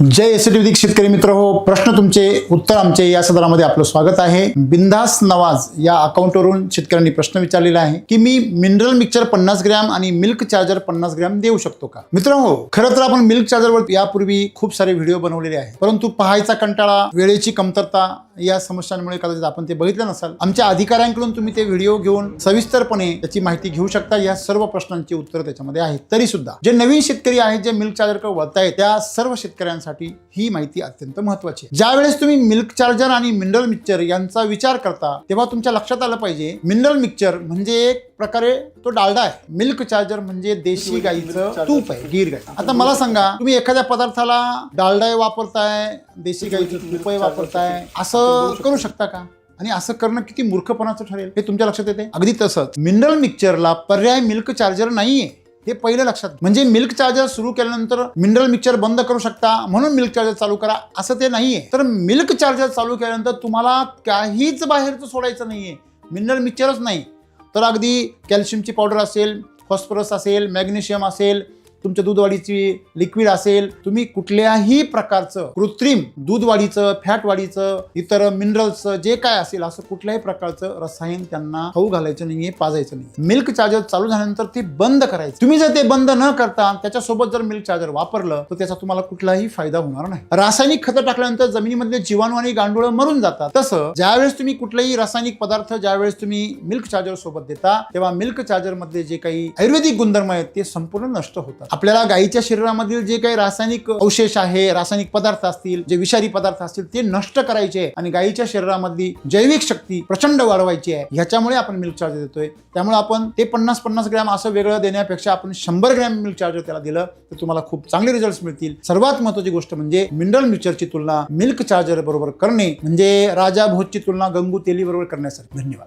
जय एसटीव्ही शेतकरी मित्र हो, प्रश्न तुमचे उत्तर आमचे या सदरामध्ये आपलं स्वागत आहे। बिंदास नवाज या अकाउंटवरून शेतकऱ्यांनी प्रश्न विचारलेला आहे की मी मिनरल मिक्सचर 50 ग्रॅम आणि मिल्क चार्जर 50 ग्रॅम देऊ शकतो का। मित्रांनो, खरं तर आपण मिल्क चार्जरवर यापूर्वी खूप सारे व्हिडिओ बनवलेले आहेत, परंतु पाहायचा कंटाळा, वेळेची कमतरता या समस्यांमुळे कदाचित आपण ते बघितलं नसाल। आमच्या अधिकाऱ्यांकडून तुम्ही ते व्हिडिओ घेऊन सविस्तरपणे त्याची माहिती घेऊ शकता। या सर्व प्रश्नांची उत्तर त्याच्यामध्ये आहेत। तरी सुद्धा जे नवीन शेतकरी आहेत, जे मिल्क चार्जरकडे वळतायत, त्या सर्व शेतकऱ्यांसाठी ही माहिती अत्यंत महत्त्वाची आहे। ज्यावेळेस तुम्ही मिल्क चार्जर आणि मिनरल मिक्सचर यांचा विचार करता, तेव्हा तुमच्या लक्षात आलं पाहिजे मिनरल मिक्सचर म्हणजे एक प्रकारे तो डालडा आहे, मिल्क चार्जर म्हणजे देशी गाईचं तूप आहे, गीर गाई। आता मला सांगा, तुम्ही एखाद्या पदार्थाला डालडा वापरताय, देशी गाईचं तूप वापरताय, असं करू शकता का? आणि असं करणं किती मूर्खपणाचं ठरेल हे तुमच्या लक्षात येते। अगदी तसंच मिनरल मिक्सचरला पर्याय मिल्क चार्जर नाहीये, हे पहिलं लक्षात। म्हणजे मिल्क चार्जर सुरू केल्यानंतर मिनरल मिक्सचर बंद करू शकता म्हणून मिल्क चार्जर चालू करा असं ते नाहीये। तर मिल्क चार्जर चालू केल्यानंतर तुम्हाला काहीच बाहेरचं सोडायचं नाहीये, मिनरल मिक्सचरच नाही तर अगदी कॅल्शियमची पावडर असेल, फॉस्फरस असेल, मॅग्नेशियम असेल, तुमच्या दूध वाढीची लिक्विड असेल, तुम्ही कुठल्याही प्रकारचं कृत्रिम दूध वाढीचं, फॅट वाढीचं, इतर मिनरल्सचं जे काय असेल असं कुठल्याही प्रकारचं रसायन त्यांना खाऊ घालायचं नाहीये, पाजायचं नाही। मिल्क चार्जर चालू झाल्यानंतर ते बंद करायचं। तुम्ही जर ते बंद न करता त्याच्यासोबत जर मिल्क चार्जर वापरलं तर त्याचा तुम्हाला कुठलाही फायदा होणार नाही। रासायनिक खतं टाकल्यानंतर जमिनीमधले जीवाणू आणि गांडूळ मरून जातात। तसं ज्यावेळेस तुम्ही कुठलेही रासायनिक पदार्थ ज्यावेळेस तुम्ही मिल्क चार्जर सोबत देता, तेव्हा मिल्क चार्जर मध्ये जे काही आयुर्वेदिक गुणधर्म आहेत ते संपूर्ण नष्ट होतात। आपल्याला गायीच्या शरीरामधील जे काही रासायनिक अवशेष आहे, रासायनिक पदार्थ असतील, जे विषारी पदार्थ असतील ते नष्ट करायचे आणि गायीच्या शरीरामधली जैविक शक्ती प्रचंड वाढवायची आहे। ह्याच्यामुळे आपण मिल्क चार्जर देतोय। त्यामुळे आपण ते 50-50 ग्रॅम असं वेगळं देण्यापेक्षा आपण 100 ग्रॅम मिल्क चार्जर त्याला दिलं तर तुम्हाला खूप चांगले रिझल्ट्स मिळतील। सर्वात महत्त्वाची गोष्ट म्हणजे मिनरल मिक्सचरची तुलना मिल्क चार्जर बरोबर करणे म्हणजे राजा भोजची तुलना गंगू तेली बरोबर करण्यासारखी। धन्यवाद।